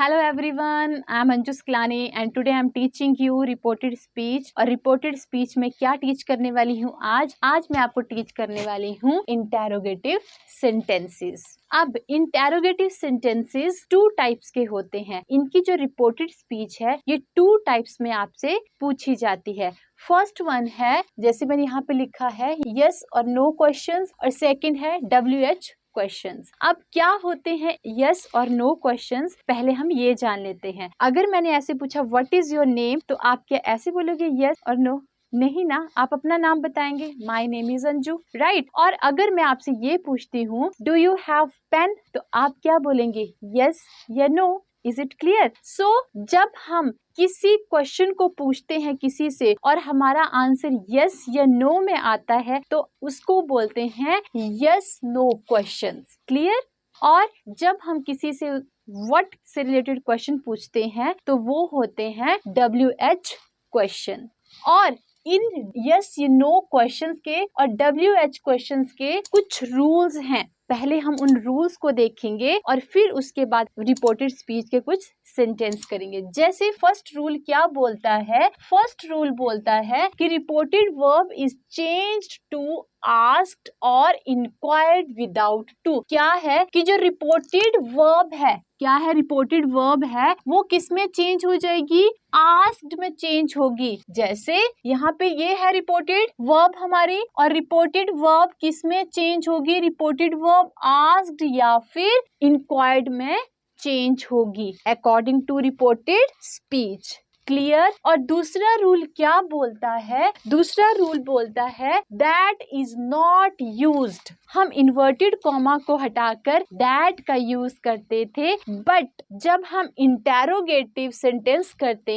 Hello everyone, I am Anju Sklani and today I am teaching you reported speech। और reported speech में क्या teach करने वाली हूँ आज मैं आपको टीच करने वाली हूँ interrogative sentences। अब interrogative sentences 2 टाइप्स के होते हैं। इनकी जो reported speech है ये 2 टाइप्स में आपसे पूछी जाती है। फर्स्ट वन है, जैसे मैंने यहाँ पे लिखा है, yes और no questions, और सेकंड है WH क्वेश्चंस। अब क्या होते हैं यस और नो क्वेश्चंस, पहले हम ये जान लेते हैं। अगर मैंने ऐसे पूछा व्हाट इज योर नेम, तो आप क्या ऐसे बोलोगे यस और नो? नहीं ना, आप अपना नाम बताएंगे, my name is Anju, right. और अगर मैं आपसे ये पूछती हूँ डू यू हैव पेन, तो आप क्या बोलेंगे, यस या no? Is it clear? So जब हम किसी क्वेश्चन को पूछते हैं किसी से और हमारा आंसर यस या नो में आता है तो उसको बोलते हैं यस नो क्वेश्चंस। क्लियर? और जब हम किसी से व्हाट से रिलेटेड क्वेश्चन पूछते हैं तो वो होते हैं WH क्वेश्चन। और इन यस या नो क्वेश्चंस के और WH क्वेश्चंस के कुछ रूल्स हैं। पहले हम उन रूल्स को देखेंगे और फिर उसके बाद रिपोर्टेड स्पीच के कुछ सेंटेंस करेंगे। जैसे फर्स्ट रूल क्या बोलता है? फर्स्ट रूल बोलता है कि reported verb is changed to asked और इंक्वायर्ड विदाउट टू। क्या है कि जो रिपोर्टेड वर्ब है, क्या है रिपोर्टेड वर्ब है, वो किस में चेंज हो जाएगी? आस्क्ड में चेंज होगी। जैसे यहाँ पे ये है रिपोर्टेड वर्ब हमारी, और रिपोर्टेड वर्ब किस में चेंज होगी? रिपोर्टेड वर्ब आस्क्ड या फिर इंक्वायर्ड में चेंज होगी according to reported speech. Clear? और दूसरा रूल क्या बोलता है? दूसरा रूल बोलता है दैट इज नॉट यूज्ड। हम इन्वर्टेड कॉमा को हटाकर दैट का यूज करते थे, बट जब हम इंटेरोगेटिव सेंटेंस करते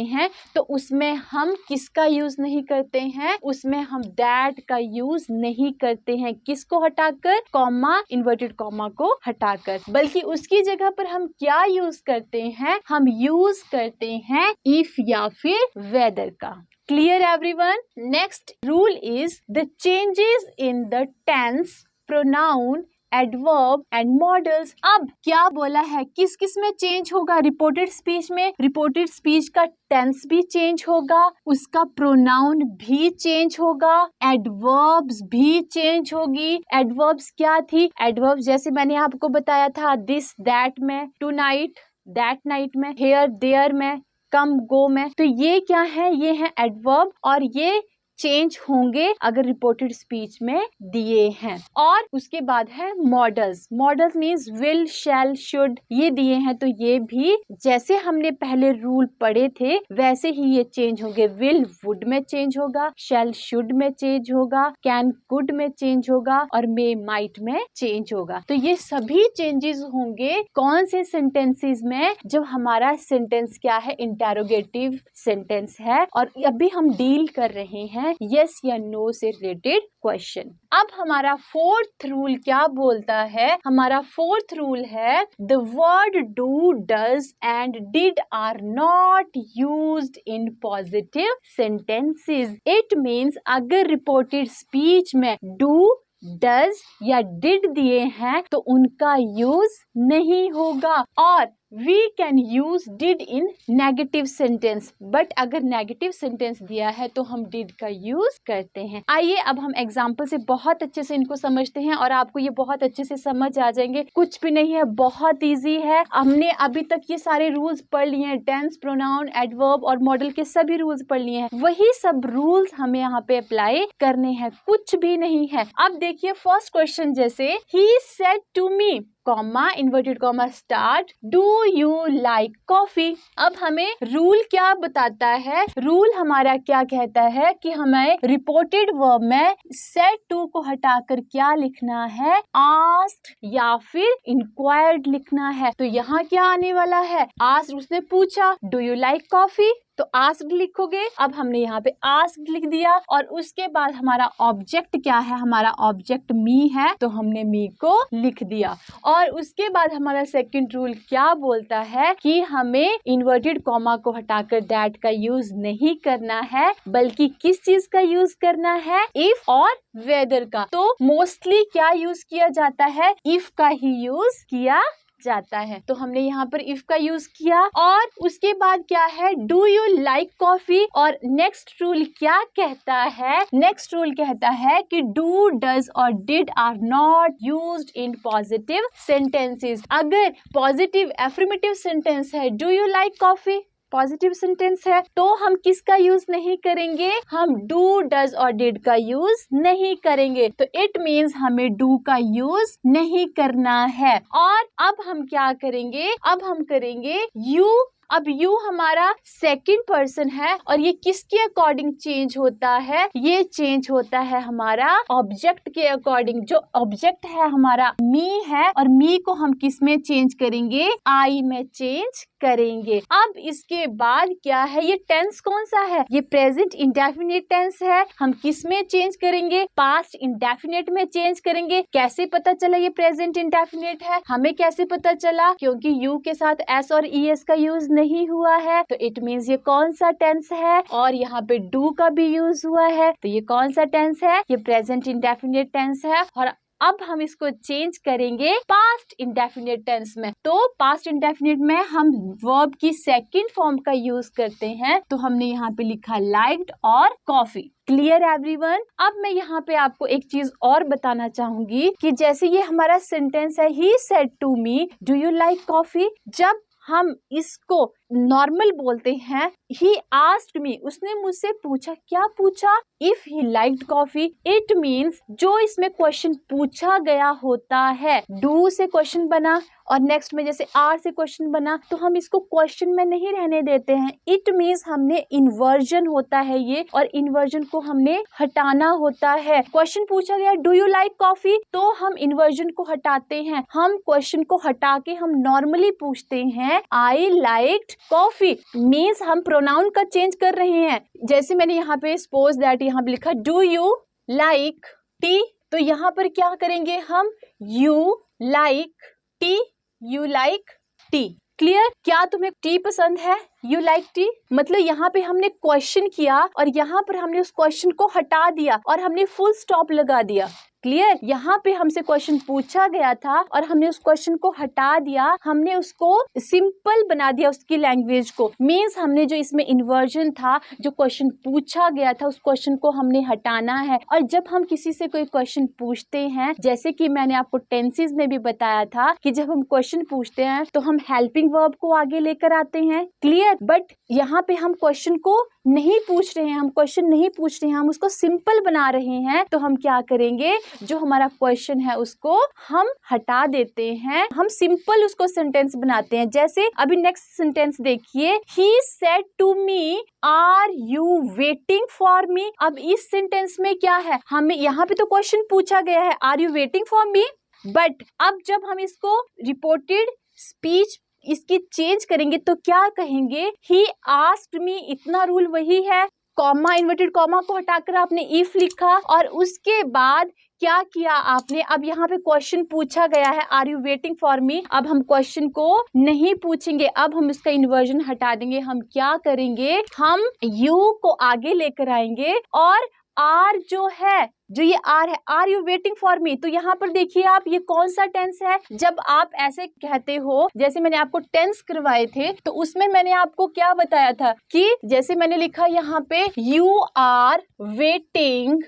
हैं तो उसमें हम किसका यूज नहीं करते हैं? उसमें हम दैट का यूज नहीं करते हैं। किसको हटाकर? कॉमा, इन्वर्टेड कॉमा को हटाकर, बल्कि उसकी जगह पर हम क्या यूज करते हैं? हम यूज करते हैं इफ या फिर वेदर का। Clear everyone? Next rule is the changes in the tense, pronoun, adverb and modals। अब क्या बोला है? किस किस में चेंज होगा रिपोर्टेड स्पीच में? रिपोर्टेड स्पीच का टेंस भी चेंज होगा, उसका प्रोनाउन भी चेंज होगा, एडवर्ब्स भी चेंज होगी। एडवर्ब्स क्या थी? एडवर्ब्स जैसे मैंने आपको बताया था, दिस दैट में, टू नाइट दैट नाइट में, हेयर देयर में, कम गो में। तो ये क्या है? ये है एडवर्ब, और ये चेंज होंगे अगर रिपोर्टेड स्पीच में दिए हैं। और उसके बाद है modals. Modals means will, shall, should, ये दिए हैं तो ये भी जैसे हमने पहले रूल पढ़े थे वैसे ही ये चेंज होंगे। विल वुड में चेंज होगा, शैल शुड में चेंज होगा, कैन कुड में चेंज होगा, और मे माइट में चेंज होगा। तो ये सभी चेंजेस होंगे कौन से सेंटेंसेस में? जब हमारा सेंटेंस क्या है? इंटेरोगेटिव सेंटेंस है। और अभी हम डील कर रहे हैं यस या नो से रिलेटेड क्वेश्चन। अब हमारा फोर्थ रूल क्या बोलता है? हमारा फोर्थ रूल है the word do, does and did are not used in positive sentences. It means अगर रिपोर्टेड स्पीच में डू, डज या डिड दिए हैं तो उनका यूज नहीं होगा। और we can use did in negative sentence, but अगर नेगेटिव सेंटेंस दिया है तो हम did का यूज करते हैं। आइए अब हम एग्जाम्पल से बहुत अच्छे से इनको समझते हैं और आपको ये बहुत अच्छे से समझ आ जाएंगे। कुछ भी नहीं है, बहुत इजी है। हमने अभी तक ये सारे रूल्स पढ़ लिए हैं, टेंस, प्रोनाउन, एडवर्ब और मॉडल के सभी रूल्स पढ़ लिए हैं। वही सब रूल्स हमें यहाँ पे अप्लाई करने हैं, कुछ भी नहीं है। अब देखिए फर्स्ट क्वेश्चन, जैसे he said to me, comma, inverted comma, start, do you like coffee. अब हमें रूल क्या बताता है? रूल हमारा क्या कहता है कि हमें रिपोर्टेड वर्ब में सेड टू को हटाकर क्या लिखना है? आस्क्ड या फिर इंक्वायर्ड लिखना है। तो यहाँ क्या आने वाला है? आस्क्ड, उसने पूछा डू यू लाइक कॉफी, तो आस्क्ड लिखोगे। अब हमने यहाँ पे आस्क्ड लिख दिया, और उसके बाद हमारा ऑब्जेक्ट क्या है? हमारा ऑब्जेक्ट मी है, तो हमने मी को लिख दिया। और उसके बाद हमारा सेकंड रूल क्या बोलता है कि हमें इन्वर्टेड कॉमा को हटाकर दैट का यूज नहीं करना है, बल्कि किस चीज का यूज करना है? इफ और वेदर का। तो मोस्टली क्या यूज किया जाता है? इफ का ही यूज किया जाता है, तो हमने यहाँ पर इफ का यूज किया। और उसके बाद क्या है, डू यू लाइक कॉफी। और नेक्स्ट रूल क्या कहता है, नेक्स्ट रूल कहता है कि डू, डज और did are not used in positive sentences. अगर पॉजिटिव एफर्मेटिव सेंटेंस है, do you like coffee positive sentence है, तो हम किसका यूज नहीं करेंगे, हम डू, डज और डिड का यूज नहीं करेंगे। तो इट मीन्स हमें डू का यूज नहीं करना है। और अब हम क्या करेंगे, अब हम करेंगे यू। अब यू हमारा सेकंड पर्सन है और ये किसके अकॉर्डिंग चेंज होता है, ये चेंज होता है हमारा ऑब्जेक्ट के अकॉर्डिंग। जो ऑब्जेक्ट है हमारा मी है और मी को हम किस में चेंज करेंगे, आई में चेंज करेंगे। अब इसके बाद क्या है, ये टेंस कौन सा है, ये प्रेजेंट इंडेफिनिट टेंस है। हम किस में चेंज करेंगे, पास्ट इंडेफिनिट में चेंज करेंगे। कैसे पता चला ये प्रेजेंट इंडेफिनिट है, हमें कैसे पता चला, क्योंकि यू के साथ एस और ईएस का यूज नहीं हुआ है, तो इट मीन्स ये कौन सा टेंस है। और यहाँ पे डू का भी यूज हुआ है, तो ये कौन सा टेंस है, ये प्रेजेंट इंडेफिनिट टेंस है। और अब हम इसको चेंज करेंगे पास्ट इंडेफिनिट टेंस में। तो पास्ट इंडेफिनिट में हम वर्ब की सेकंड फॉर्म का यूज करते हैं, तो हमने यहाँ पे लिखा लाइक्ड और कॉफी। Clear everyone. अब मैं यहाँ पे आपको एक चीज और बताना चाहूंगी कि जैसे ये हमारा सेंटेंस है, he said to me do you like coffee. जब हम इसको नॉर्मल बोलते हैं, ही आस्क्ड मी, उसने मुझसे पूछा, क्या पूछा, if he liked coffee. It means जो इसमें क्वेश्चन पूछा गया होता है, डू से क्वेश्चन बना और नेक्स्ट में जैसे आर से क्वेश्चन बना, तो हम इसको क्वेश्चन में नहीं रहने देते हैं। इट मीन्स हमने इन्वर्जन होता है ये, और इन्वर्जन को हमने हटाना होता है। क्वेश्चन पूछा गया डू यू लाइक कॉफी, तो हम इन्वर्जन को हटाते हैं, हम क्वेश्चन को हटा के हम नॉर्मली पूछते हैं आई लाइक्ड कॉफी। मीन्स हम प्रोनाउन का चेंज कर रहे हैं। जैसे मैंने यहाँ पे सपोज दैट यहाँ पे लिखा डू यू लाइक टी, तो यहाँ पर क्या करेंगे हम, you like T, you like T. Clear, क्या तुम्हें टी पसंद है, यू लाइक टी। मतलब यहाँ पे हमने क्वेश्चन किया और यहाँ पर हमने उस क्वेश्चन को हटा दिया और हमने फुल स्टॉप लगा दिया। क्लियर, यहाँ पे हमसे क्वेश्चन पूछा गया था और हमने उस क्वेश्चन को हटा दिया, हमने उसको सिंपल बना दिया उसकी लैंग्वेज को। मीन्स हमने जो इसमें इन्वर्जन था, जो क्वेश्चन पूछा गया था, उस क्वेश्चन को हमने हटाना है। और जब हम किसी से कोई क्वेश्चन पूछते हैं, जैसे कि मैंने आपको टेंसेस में भी बताया था कि जब हम क्वेश्चन पूछते हैं तो हम हेल्पिंग वर्ब को आगे लेकर आते हैं। क्लियर, बट यहाँ पे हम क्वेश्चन को नहीं पूछ रहे हैं, हम क्वेश्चन नहीं पूछ रहे हैं, हम उसको सिंपल बना रहे हैं। तो हम क्या करेंगे, जो हमारा क्वेश्चन है उसको हम हटा देते हैं, हम सिंपल उसको सेंटेंस बनाते हैं। जैसे अभी नेक्स्ट सेंटेंस देखिए, he said to me are you waiting for me. अब इस सेंटेंस में क्या है, हमें यहाँ पे तो क्वेश्चन पूछा गया है are you waiting for me, but अब जब हम इसको रिपोर्टेड स्पीच इसकी चेंज करेंगे तो क्या कहेंगे, ही आस्क्ड मी। इतना रूल वही है, कॉमा, इन्वर्टेड कॉमा को हटाकर आपने इफ लिखा और उसके बाद क्या किया आपने, अब यहाँ पे क्वेश्चन पूछा गया है are you waiting for me. अब हम क्वेश्चन को नहीं पूछेंगे, अब हम इसका इन्वर्जन हटा देंगे। हम क्या करेंगे, हम यू को आगे लेकर आएंगे और आर जो है, जो ये आर है, are you waiting for me, तो यहाँ पर देखिए आप, ये कौन सा टेंस है। जब आप ऐसे कहते हो, जैसे मैंने आपको टेंस करवाए थे, तो उसमें मैंने आपको क्या बताया था कि जैसे मैंने लिखा यहाँ पे you are waiting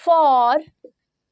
for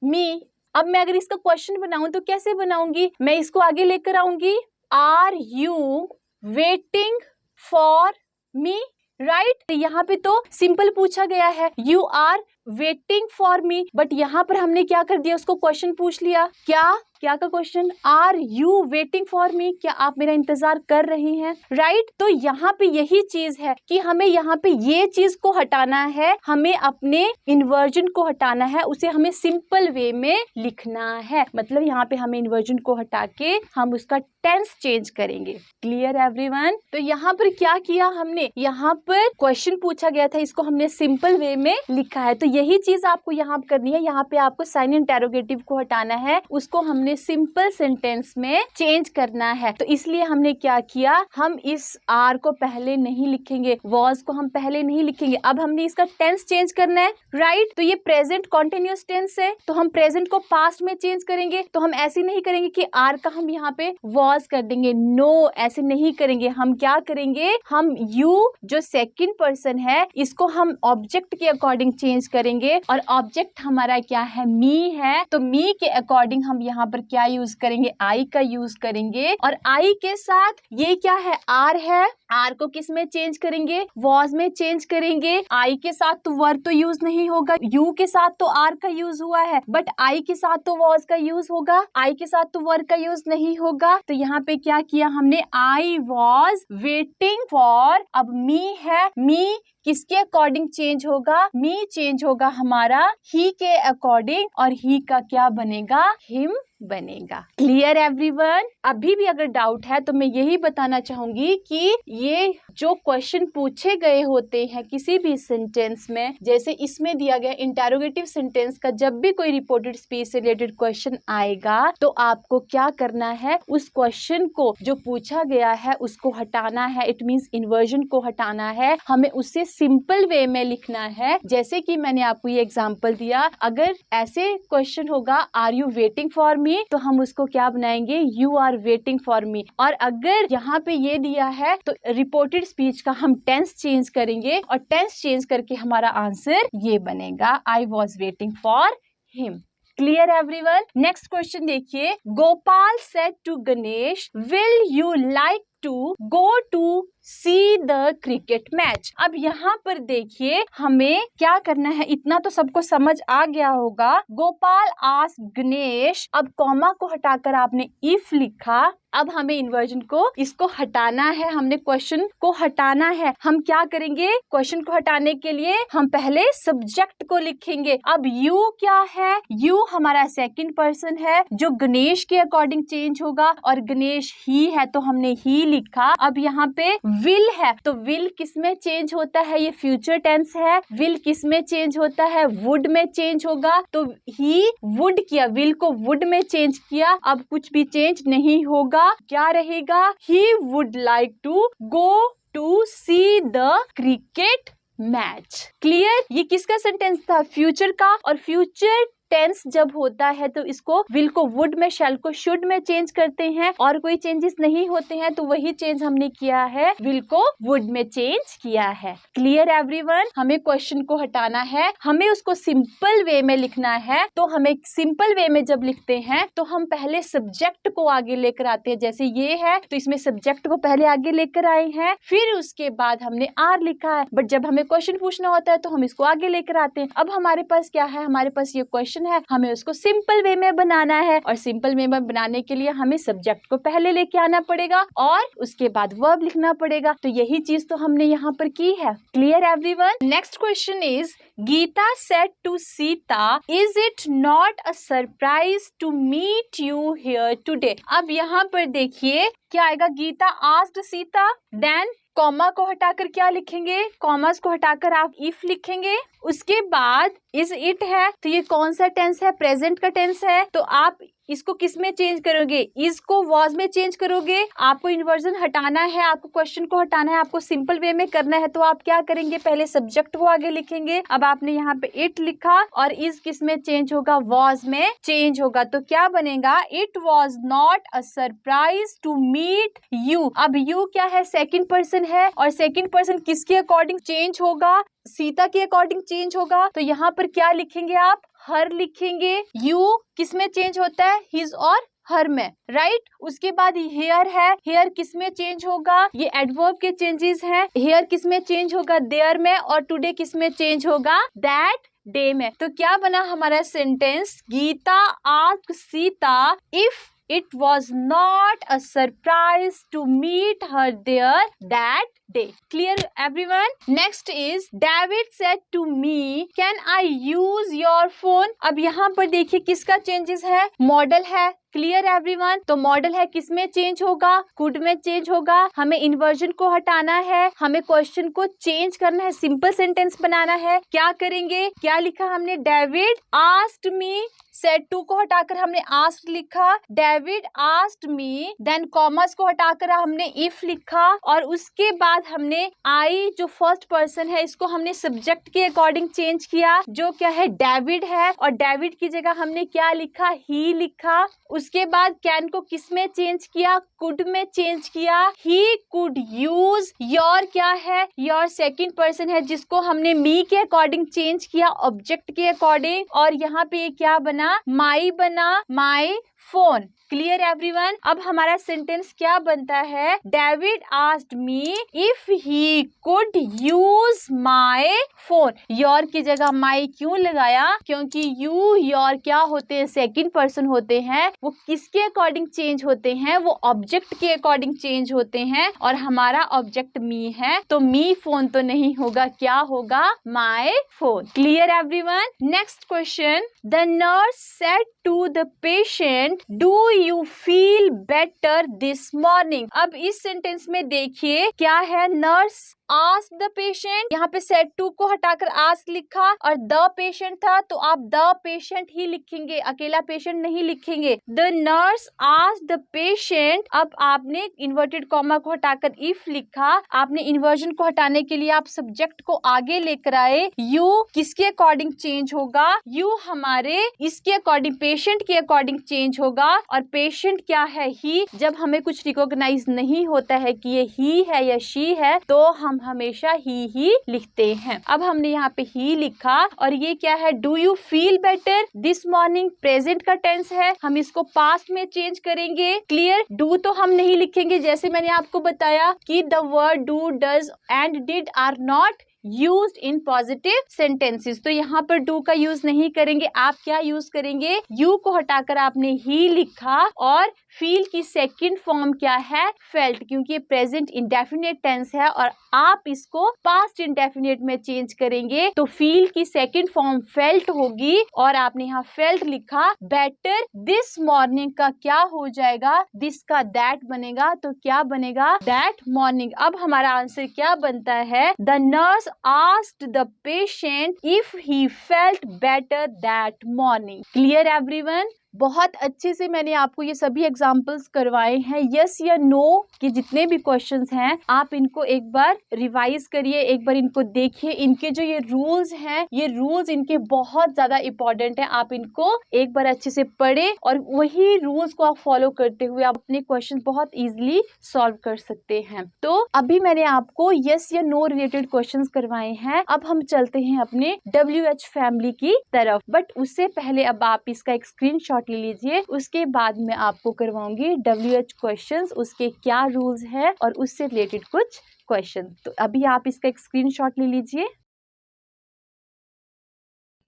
me. अब मैं अगर इसका क्वेश्चन बनाऊं तो कैसे बनाऊंगी, मैं इसको आगे लेकर आऊंगी, are you waiting for me, right. यहाँ पे तो सिंपल पूछा गया है you are waiting for me, but यहाँ पर हमने क्या कर दिया, उसको क्वेश्चन पूछ लिया। क्या क्या का question, are you waiting for me, क्या आप मेरा इंतजार कर रहे हैं, राइट। तो यहाँ पे यही चीज है कि हमें यहाँ पे ये चीज को हटाना है, हमें अपने इन्वर्जन को हटाना है, उसे हमें सिंपल वे में लिखना है। मतलब यहाँ पे हमें इन्वर्जन को हटा के हम उसका टेंस चेंज करेंगे। Clear everyone. तो यहाँ पर क्या किया हमने, यहाँ पर क्वेश्चन पूछा गया था, इसको हमने सिंपल वे में लिखा है। तो यही चीज आपको यहाँ पे करनी है। यहाँ पे आपको साइन इंटेरोगेटिव को हटाना है, उसको हमने सिंपल सेंटेंस में चेंज करना है। तो इसलिए हमने क्या किया, हम इस आर को पहले नहीं लिखेंगे, वॉज को हम पहले नहीं लिखेंगे। अब हमने इसका टेंस चेंज करना है, राइट। तो ये प्रेजेंट कॉन्टिन्यूअस टेंस है, तो हम प्रेजेंट को पास्ट में चेंज करेंगे। तो हम ऐसे नहीं करेंगे कि आर का हम यहाँ पे वॉज कर देंगे, नो, ऐसे नहीं करेंगे। हम क्या करेंगे, हम यू जो सेकंड पर्सन है इसको हम ऑब्जेक्ट के अकॉर्डिंग चेंज करेंगे, और ऑब्जेक्ट हमारा क्या है, मी है। तो मी के अकॉर्डिंग हम यहाँ पर क्या यूज करेंगे, आई का यूज करेंगे। और आई के साथ ये क्या है, आर है, आर को किस में चेंज करेंगे, वॉज में चेंज करेंगे। आई के साथ तो वर तो यूज नहीं होगा, यू के साथ तो आर का यूज हुआ है, बट आई के साथ तो वॉज का यूज होगा, आई के साथ तो वर का यूज नहीं होगा। तो यहाँ पे क्या किया हमने, आई वॉज वेटिंग फॉर, अब मी है, मी किसके अकॉर्डिंग चेंज होगा, मी चेंज होगा हमारा ही के अकॉर्डिंग, और ही का क्या बनेगा, हिम बनेगा। Clear everyone. अभी भी अगर डाउट है तो मैं यही बताना चाहूंगी कि ये जो क्वेश्चन पूछे गए होते हैं किसी भी सेंटेंस में, जैसे इसमें दिया गया इंटेरोगेटिव सेंटेंस का, जब भी कोई रिपोर्टेड स्पीच से रिलेटेड क्वेश्चन आएगा तो आपको क्या करना है, उस क्वेश्चन को जो पूछा गया है उसको हटाना है। इट मींस इन्वर्जन को हटाना है, हमें उससे सिंपल वे में लिखना है। जैसे कि मैंने आपको ये एग्जांपल दिया, अगर ऐसे क्वेश्चन होगा are you waiting for me, तो हम उसको क्या बनाएंगे, you are waiting for me. और अगर यहाँ पे ये दिया है तो रिपोर्टेड स्पीच का हम टेंस चेंज करेंगे, और टेंस चेंज करके हमारा आंसर ये बनेगा, I was waiting for him. Clear everyone. Next question देखिए, Gopal said to Ganesh, will you like to go to see the cricket match. अब यहाँ पर देखिए हमें क्या करना है, इतना तो सबको समझ आ गया होगा। गोपाल आस्क्ड गणेश, अब कॉमा को हटाकर आपने इफ लिखा। अब हमें इन्वर्जन को इसको हटाना है, हमने क्वेश्चन को हटाना है। हम क्या करेंगे, क्वेश्चन को हटाने के लिए हम पहले सब्जेक्ट को लिखेंगे। अब यू क्या है, यू हमारा सेकंड पर्सन है जो गणेश के अकॉर्डिंग चेंज होगा, और गणेश ही है तो हमने ही लिखा। अब यहाँ पे विल है, तो विल किस में चेंज होता है, ये फ्यूचर टेंस है। विल किस में चेंज होता है, वुड में चेंज होगा। तो ही वुड किया, विल को वुड में चेंज किया, अब कुछ भी चेंज नहीं होगा। क्या रहेगा, he would like to go to see the cricket match. Clear. ये किसका सेंटेंस था, फ्यूचर का। और फ्यूचर टेंस जब होता है तो इसको विल को वुड में, शैल को शुड में चेंज करते हैं, और कोई चेंजेस नहीं होते हैं। तो वही चेंज हमने किया है, विल को वुड में चेंज किया है। Clear everyone. हमें क्वेश्चन को हटाना है, हमें उसको सिंपल वे में लिखना है। तो हमें सिंपल वे में जब लिखते हैं तो हम पहले सब्जेक्ट को आगे लेकर आते हैं। जैसे ये है तो इसमें सब्जेक्ट को पहले आगे लेकर आए हैं, फिर उसके बाद हमने आर लिखा है। बट जब हमें क्वेश्चन पूछना होता है तो हम इसको आगे लेकर आते हैं। अब हमारे पास क्या है, हमारे पास ये क्वेश्चन है, हमें उसको सिंपल वे में बनाना है, और सिंपल वे में बनाने के लिए हमें सब्जेक्ट को पहले लेके आना पड़ेगा और उसके बाद वर्ब लिखना पड़ेगा। तो यही चीज तो हमने यहाँ पर की है। Clear everyone. Next question is, Geeta said to Sita, is it not a surprise to meet you here today. अब यहाँ पर देखिए क्या आएगा, Geeta asked Sita, then comma को हटाकर क्या लिखेंगे, कॉमास को हटाकर आप इफ लिखेंगे। उसके बाद इज इट है, तो ये कौन सा टेंस है, प्रेजेंट का टेंस है। तो आप इसको किस में चेंज करोगे, इज को वॉज में चेंज करोगे। आपको इन्वर्जन हटाना है, आपको क्वेश्चन को हटाना है, आपको सिंपल वे में करना है। तो आप क्या करेंगे, पहले सब्जेक्ट को आगे लिखेंगे। अब आपने यहाँ पे इट लिखा, और इज किस में चेंज होगा, वॉज में चेंज होगा। तो क्या बनेगा, it was not a surprise to meet you. अब यू क्या है, सेकंड पर्सन है, और सेकंड पर्सन किसके अकॉर्डिंग चेंज होगा, सीता के अकॉर्डिंग चेंज होगा। तो यहाँ पर क्या लिखेंगे आप, हर लिखेंगे। यू किस में चेंज होता है, हिज और हर में, राइट। उसके बाद हेयर है, हेयर किस में चेंज होगा, ये एडवर्ब के चेंजेस हैं। हेयर किस में चेंज होगा, देयर में, और टुडे किस में चेंज होगा, दैट डे में। तो क्या बना हमारा sentence, Geeta asked Sita if it was not a surprise to meet her there that day. Clear everyone? Next is David said to me, can I use your phone? अब यहाँ पर देखिए किसका चेंजेस है, मॉडल है. Clear everyone? तो model है, किस में चेंज होगा, कुड में चेंज होगा. हमें इन्वर्जन को हटाना है, हमें क्वेश्चन को चेंज करना है, सिंपल सेंटेंस बनाना है. क्या करेंगे, क्या लिखा हमने, David asked me, said to को हटाकर हमने आस्क्ड लिखा, David asked me, then commas को हटाकर हमने इफ लिखा, और उसके बाद हमने आई जो फर्स्ट पर्सन है इसको हमने सब्जेक्ट के अकॉर्डिंग चेंज किया, जो क्या है, डेविड है, और डेविड की जगह हमने क्या लिखा, ही लिखा. उसके बाद कैन को किस में चेंज किया, कुड में चेंज किया. ही कुड यूज, योर क्या है, योर सेकंड पर्सन है जिसको हमने मी के अकॉर्डिंग चेंज किया, ऑब्जेक्ट के अकॉर्डिंग, और यहाँ पे क्या बना, माई बना, माई फोन. Clear everyone? अब हमारा सेंटेंस क्या बनता है, David asked me if he could use my phone. Your की जगह माई क्यों लगाया, क्योंकि यू योर क्या होते हैं, सेकंड पर्सन होते हैं, वो किसके अकॉर्डिंग चेंज होते हैं, वो ऑब्जेक्ट के अकॉर्डिंग चेंज होते हैं, और हमारा ऑब्जेक्ट मी है, तो मी फोन तो नहीं होगा, क्या होगा, my phone. Clear everyone? Next question, the nurse said to the patient, do you feel better this morning. अब इस सेंटेंस में देखिए क्या है, नर्स आस्क द पेशेंट, यहाँ पे सेड टू को हटाकर आस्क लिखा, और द पेशेंट था तो आप द पेशेंट ही लिखेंगे, अकेला पेशेंट नहीं लिखेंगे. The nurse ask the patient, अब आपने इन्वर्टेड कॉमा को हटाकर इफ लिखा, आपने इन्वर्जन को हटाने के लिए आप सब्जेक्ट को आगे लेकर आए. यू किसके अकॉर्डिंग चेंज होगा, यू हमारे इसके अकॉर्डिंग, पेशेंट के अकॉर्डिंग चेंज होगा, और पेशेंट क्या है, ही. जब हमें कुछ रिकॉग्नाइज नहीं होता है कि ये ही है या शी है, तो हम हमेशा ही लिखते हैं. अब हमने यहाँ पे ही लिखा, और ये क्या है, do you feel better this morning, present का टेंस है, हम इसको पास्ट में चेंज करेंगे. क्लियर? डू तो हम नहीं लिखेंगे, जैसे मैंने आपको बताया कि the word do, does and did are not used in positive sentences, तो यहाँ पर do का यूज नहीं करेंगे. आप क्या यूज करेंगे, you को हटाकर आपने he लिखा, और feel की सेकंड फॉर्म क्या है, felt, क्योंकि ये प्रेजेंट इंडेफिनिट टेंस है, और आप इसको पास्ट इंडेफिनिट में चेंज करेंगे, तो feel की सेकंड फॉर्म felt होगी, और आपने यहाँ felt लिखा. बेटर दिस मॉर्निंग का क्या हो जाएगा, दिस का दैट बनेगा, तो क्या बनेगा, दैट मॉर्निंग. अब हमारा आंसर क्या बनता है, the nurse asked the patient if he felt better that morning. Clear everyone? बहुत अच्छे से मैंने आपको ये सभी एग्जाम्पल्स करवाए हैं. यस या नो के जितने भी क्वेश्चंस हैं, आप इनको एक बार रिवाइज करिए, एक बार इनको देखिए. इनके जो ये रूल्स हैं, ये रूल्स इनके बहुत ज्यादा इंपॉर्टेंट हैं. आप इनको एक बार अच्छे से पढ़े, और वही रूल्स को आप फॉलो करते हुए आप अपने क्वेश्चन बहुत इजीली सॉल्व कर सकते हैं. तो अभी मैंने आपको यस या नो रिलेटेड क्वेश्चंस करवाए हैं. अब हम चलते हैं अपने WH फैमिली की तरफ, बट उससे पहले अब आप इसका एक स्क्रीनशॉट ले लीजिए. उसके बाद मैं आपको करवाऊंगी WH क्वेश्चंस, उसके क्या रूल्स है, और उससे रिलेटेड कुछ क्वेश्चन. तो अभी आप इसका एक स्क्रीनशॉट ले लीजिए.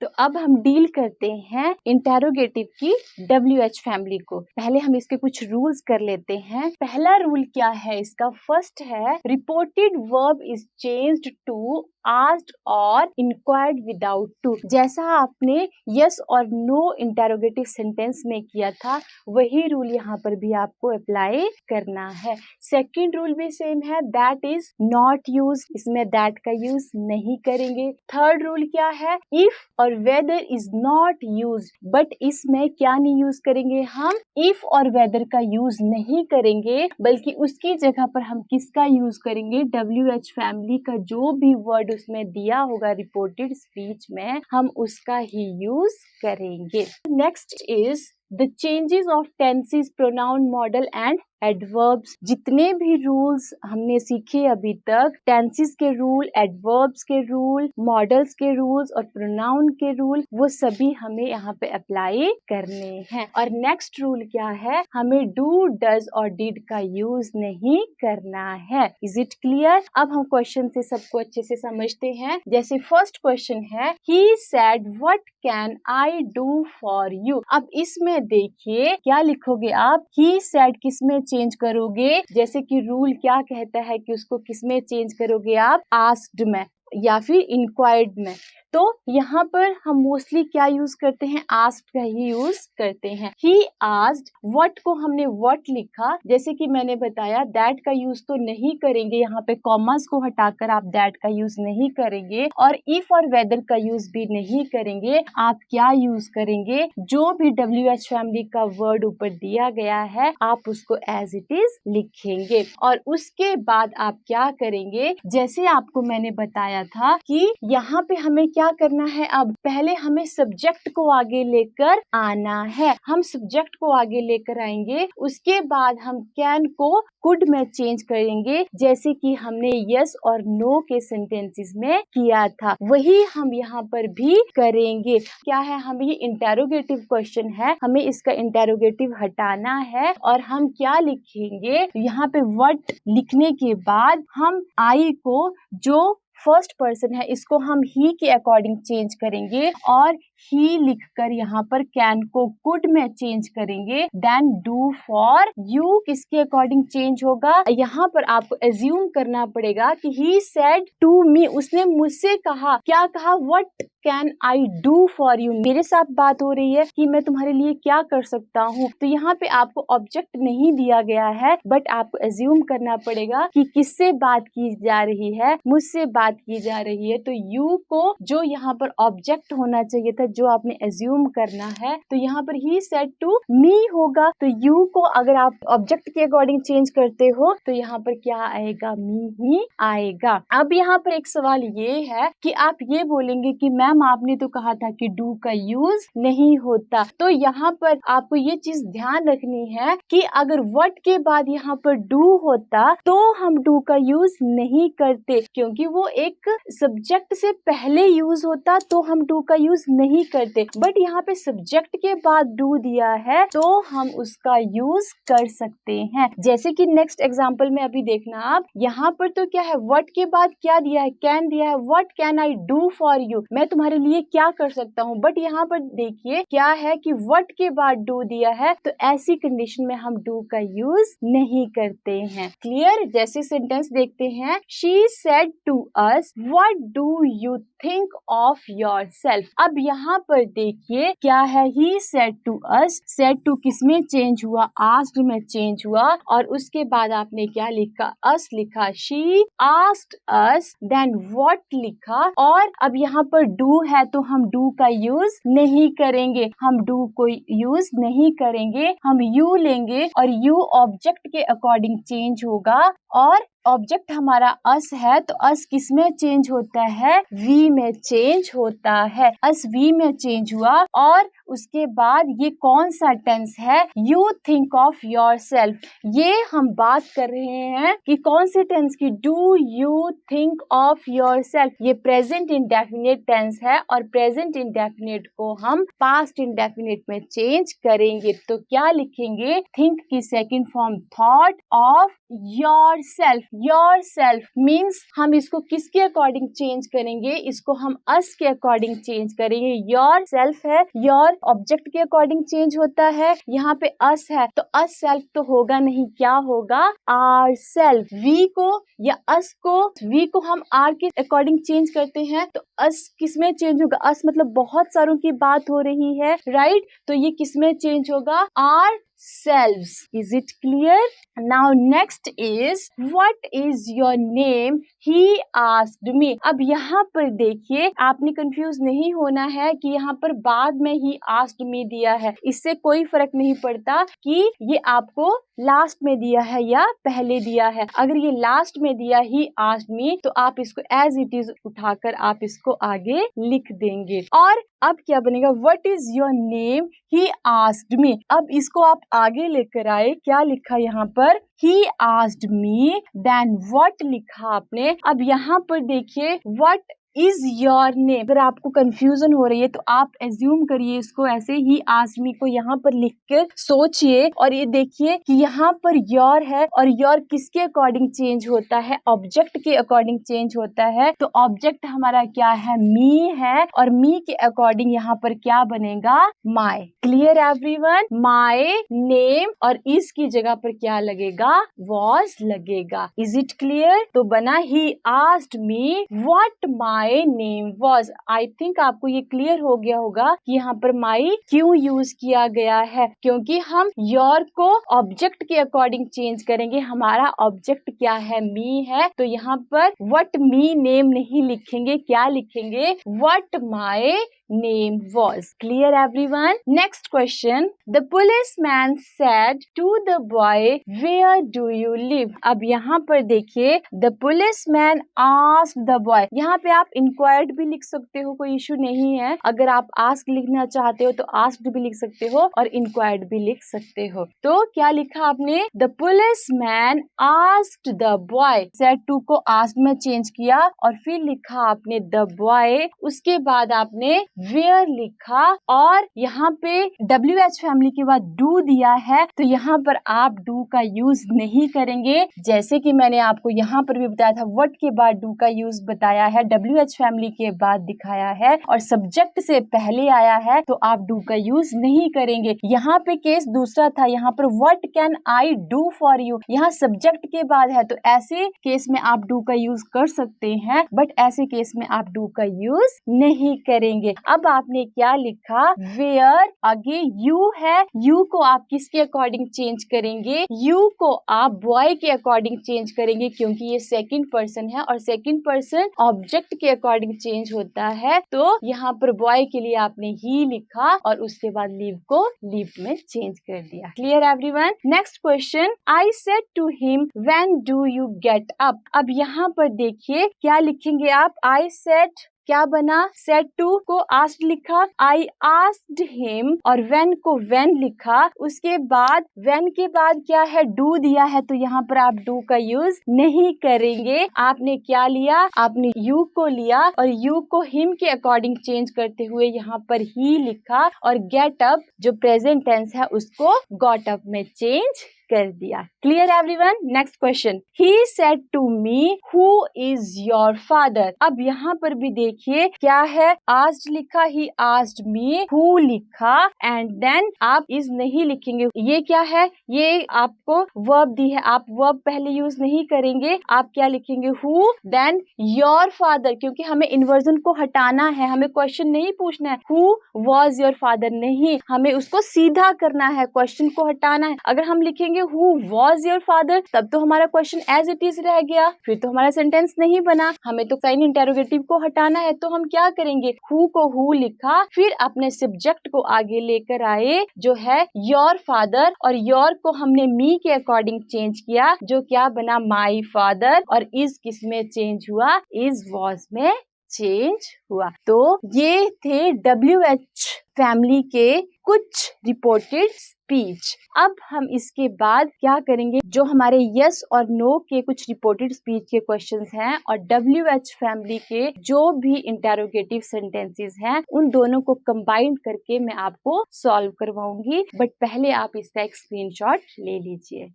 तो अब हम डील करते हैं इंटेरोगेटिव की WH फैमिली को. पहले हम इसके कुछ रूल्स कर लेते हैं. पहला रूल क्या है इसका, फर्स्ट है, reported verb is changed to asked और inquired without to. जैसा आपने yes और no इंटेरोगेटिव सेंटेंस में किया था, वही रूल यहाँ पर भी आपको अप्लाई करना है. सेकेंड रूल भी सेम है, that is not used, इसमें that का यूज नहीं करेंगे. थर्ड रूल क्या है, if और whether is not used, but इसमें क्या नहीं यूज करेंगे, हम if और whether का यूज नहीं करेंगे, बल्कि उसकी जगह पर हम किसका यूज करेंगे, WH फैमिली का जो भी वर्ड उसमें दिया होगा रिपोर्टेड स्पीच में, हम उसका ही यूज करेंगे. Next is the changes of tenses, pronoun, model and adverbs. जितने भी रूल्स हमने सीखे अभी तक, टेंसेस के रूल, एडवर्ब्स के रूल, मॉडल्स के रूल्स और प्रोनाउन के रूल, वो सभी हमें यहाँ पे अप्लाई करने हैं. और नेक्स्ट रूल क्या है, हमें डू, डज और डिड का यूज नहीं करना है. Is it clear? अब हम क्वेश्चन से सबको अच्छे से समझते हैं. जैसे फर्स्ट क्वेश्चन है, he said what can I do for you. अब इसमें देखिए क्या लिखोगे आप, ही सेड किस में चेंज करोगे, जैसे कि रूल क्या कहता है कि उसको किस में चेंज करोगे आप, आस्क्ड में या फिर इंक्वायर्ड में। तो यहाँ पर हम मोस्टली क्या यूज करते हैं, आस्क्ड का ही यूज करते हैं। ही आस्क्ड, व्हाट को हमने व्हाट लिखा, जैसे कि मैंने बताया दैट का यूज तो नहीं करेंगे, यहाँ पे कॉमास को हटाकर आप दैट का यूज नहीं करेंगे, और इफ और वेदर का यूज भी नहीं करेंगे। आप क्या यूज करेंगे, जो भी WH फैमिली का वर्ड ऊपर दिया गया है आप उसको एज इट इज लिखेंगे, और उसके बाद आप क्या करेंगे, जैसे आपको मैंने बताया था कि यहाँ पे हमें क्या करना है, अब पहले हमें सब्जेक्ट को आगे लेकर आना है। हम सब्जेक्ट को आगे लेकर आएंगे, उसके बाद हम कैन को कुड में चेंज करेंगे, जैसे कि हमने यस और नो के सेंटेंसेस में किया था, वही हम यहाँ पर भी करेंगे। क्या है, हम ये इंटेरोगेटिव क्वेश्चन है, हमें इसका इंटेरोगेटिव हटाना है, और हम क्या लिखेंगे, यहाँ पे व्हाट लिखने के बाद हम आई को, जो फर्स्ट पर्सन है, इसको हम ही के अकॉर्डिंग चेंज करेंगे, और ही लिखकर यहाँ पर कैन को कुड में चेंज करेंगे। देन डू फॉर यू किसके अकॉर्डिंग चेंज होगा, यहाँ पर आपको एज्यूम करना पड़ेगा कि ही सेड टू मी, उसने मुझसे कहा, क्या कहा, what can I do for you, मेरे साथ बात हो रही है कि मैं तुम्हारे लिए क्या कर सकता हूँ। तो यहाँ पे आपको ऑब्जेक्ट नहीं दिया गया है, बट आपको एज्यूम करना पड़ेगा कि किससे बात की जा रही है, मुझसे बात की जा रही है। तो यू को जो यहाँ पर ऑब्जेक्ट होना चाहिए था, जो आपने एज्यूम करना है, तो यहाँ पर ही सेड टू मी होगा। तो यू को अगर आप ऑब्जेक्ट के अकॉर्डिंग चेंज करते हो तो यहाँ पर क्या आएगा, मी ही आएगा। अब यहाँ पर एक सवाल ये है कि आप ये बोलेंगे कि मैम आपने तो कहा था कि डू का यूज नहीं होता। तो यहाँ पर आपको ये चीज ध्यान रखनी है कि अगर व्हाट के बाद यहाँ पर डू होता तो हम डू का यूज नहीं करते, क्योंकि वो एक सब्जेक्ट से पहले यूज होता तो हम डू का यूज नहीं करते। बट यहाँ पे सब्जेक्ट के बाद डू दिया है तो हम उसका यूज कर सकते हैं। जैसे कि नेक्स्ट एग्जांपल में अभी देखना आप, यहाँ पर तो क्या है, व्हाट के बाद क्या दिया है, कैन दिया है, what can I do for you, मैं तुम्हारे लिए क्या कर सकता हूँ। बट यहाँ पर देखिए क्या है कि व्हाट के बाद डू दिया है, तो ऐसी कंडीशन में हम डू का यूज नहीं करते हैं। क्लियर। जैसे सेंटेंस देखते हैं, she said to us what do you think of yourself. अब यहाँ पर देखिए क्या है, he said to us, said to किसमें चेंज हुआ, आस्क्ड में चेंज हुआ, और उसके बाद आपने क्या लिखा, अस लिखा, she asked us, then what लिखा, और अब यहाँ पर डू है तो हम डू का यूज नहीं करेंगे, हम डू को यूज नहीं करेंगे, हम यू लेंगे, और यू ऑब्जेक्ट के अकॉर्डिंग चेंज होगा, और ऑब्जेक्ट हमारा अस है तो अस किस में चेंज होता है, वी में चेंज होता है। अस वी में चेंज हुआ, और उसके बाद ये कौन सा टेंस है, यू थिंक ऑफ योरसेल्फ। ये हम बात कर रहे हैं कि कौन से टेंस की, do you think of yourself. ये प्रेजेंट इंडेफिनिट टेंस है, और प्रेजेंट इंडेफिनिट को हम पास्ट इंडेफिनिट में चेंज करेंगे। तो क्या लिखेंगे, थिंक की second form thought of yourself. Yourself means हम इसको किसके अकॉर्डिंग चेंज करेंगे, इसको हम अस के अकॉर्डिंग चेंज करेंगे। योरसेल्फ है, योर ऑब्जेक्ट के अकॉर्डिंग चेंज होता है, यहाँ पे अस है तो अस सेल्फ तो होगा नहीं, क्या होगा, आर सेल्फ। वी को या अस को, वी को हम आर के अकॉर्डिंग चेंज करते हैं तो अस किसमें चेंज होगा, अस मतलब बहुत सारों की बात हो रही है, राइट। तो ये किसमें चेंज होगा, are selves. Is it clear? Now next is what is your name? He asked me. अब यहाँ पर देखिए आपने कंफ्यूज नहीं होना है कि यहाँ पर बाद में ही asked me दिया है, इससे कोई फर्क नहीं पड़ता कि ये आपको लास्ट में दिया है या पहले दिया है। अगर ये लास्ट में दिया ही asked me तो आप इसको एज इट इज उठाकर आप इसको आगे लिख देंगे। और अब क्या बनेगा, what is your name? He asked me। अब इसको आप आगे लेकर आए, क्या लिखा यहाँ पर, he asked me, then what लिखा आपने। अब यहाँ पर देखिए what इज योर नेम। अगर आपको कंफ्यूजन हो रही है तो आप एज्यूम करिए इसको ऐसे ही, आस्क्ड मी को यहाँ पर लिख कर सोचिए और ये देखिए कि यहाँ पर योर है और योर किसके अकॉर्डिंग चेंज होता है, ऑब्जेक्ट के अकॉर्डिंग चेंज होता है। तो ऑब्जेक्ट हमारा क्या है, मी है, और मी के अकॉर्डिंग यहाँ पर क्या बनेगा, my. Clear everyone, my name और इस की जगह पर क्या लगेगा, वॉज लगेगा। Is it clear? तो बना ही asked me what my name was. I think आपको ये क्लियर हो गया होगा कि यहाँ पर माई क्यों यूज किया गया है, क्योंकि हम योर को ऑब्जेक्ट के अकॉर्डिंग चेंज करेंगे। हमारा ऑब्जेक्ट क्या है, मी है, तो यहाँ पर व्हाट मी नेम नहीं लिखेंगे, क्या लिखेंगे, what my name was. Clear everyone? Next question. The policeman said to the boy, where do you live? अब यहाँ पर देखिए, the policeman asked the boy. यहाँ पे आप inquired भी लिख सकते हो, कोई इशू नहीं है। अगर आप ask लिखना चाहते हो तो asked भी लिख सकते हो और inquired भी लिख सकते हो। तो क्या लिखा आपने, the policeman asked the boy, said to को asked में चेंज किया और फिर लिखा आपने the boy, उसके बाद आपने वेयर लिखा और यहाँ पे WH फैमिली के बाद डू दिया है, तो यहाँ पर आप डू का यूज नहीं करेंगे। जैसे कि मैंने आपको यहाँ पर भी बताया था, व्हाट के बाद डू का यूज बताया है, WH फैमिली के बाद दिखाया है और सब्जेक्ट से पहले आया है, तो आप डू का यूज नहीं करेंगे। यहाँ पे केस दूसरा था, यहाँ पर what can I do for you, यहाँ सब्जेक्ट के बाद है, तो ऐसे केस में आप डू का यूज कर सकते हैं, बट ऐसे केस में आप डू का यूज नहीं करेंगे। अब आपने क्या लिखा, वेयर, आगे यू है, यू को आप किसके अकॉर्डिंग चेंज करेंगे, यू को आप बॉय के अकॉर्डिंग चेंज करेंगे, क्योंकि ये सेकंड पर्सन है और सेकंड पर्सन ऑब्जेक्ट के अकॉर्डिंग चेंज होता है। तो यहाँ पर बॉय के लिए आपने ही लिखा और उसके बाद लीव को लीव में चेंज कर दिया। Clear everyone? Next question, I said to him when do you get up. अब यहाँ पर देखिए क्या लिखेंगे आप, आई सेड क्या बना, सेड टू को आस्क्ड लिखा, आई आस्क्ड हिम और व्हेन को व्हेन लिखा, उसके बाद व्हेन के बाद क्या है, डू दिया है, तो यहाँ पर आप डू का यूज नहीं करेंगे। आपने क्या लिया, आपने यू को लिया और यू को हिम के अकॉर्डिंग चेंज करते हुए यहाँ पर ही लिखा और गेट अप जो प्रेजेंट टेंस है उसको गॉट अप में चेंज कर दिया। Clear everyone? Next question, he said to me who is your father. अब यहाँ पर भी देखिए क्या है, आस्क्ड लिखा, ही आस्क्ड मी, हु लिखा एंड देन आप इज नहीं लिखेंगे। ये क्या है, ये आपको वर्ब दी है, आप वर्ब पहले यूज नहीं करेंगे, आप क्या लिखेंगे, हु देन योर फादर, क्योंकि हमें इन्वर्जन को हटाना है, हमें क्वेश्चन नहीं पूछना है हु वॉज योर फादर, नहीं, हमें उसको सीधा करना है, क्वेश्चन को हटाना है। अगर हम लिखेंगे हु वॉज योर फादर, तब तो हमारा क्वेश्चन एज इट इज रह गया, फिर तो हमारा सेंटेंस नहीं बना। हमें तो साइन इंटेरोगेटिव को हटाना है, तो हम क्या करेंगे, हु को हु लिखा, फिर अपने सब्जेक्ट को आगे लेकर आए जो है योर फादर, और योर को हमने मी के अकॉर्डिंग चेंज किया, जो क्या बना, माई फादर, और इज किस में चेंज हुआ, इज वॉज में चेंज हुआ। तो ये थे WH फैमिली के कुछ रिपोर्टेड स्पीच। अब हम इसके बाद क्या करेंगे, जो हमारे यस और नो के कुछ रिपोर्टेड स्पीच के क्वेश्चंस हैं और WH फैमिली के जो भी इंटेरोगेटिव सेंटेंसेस हैं, उन दोनों को कंबाइन करके मैं आपको सॉल्व करवाऊंगी, बट पहले आप इसका एक स्क्रीनशॉट ले लीजिए।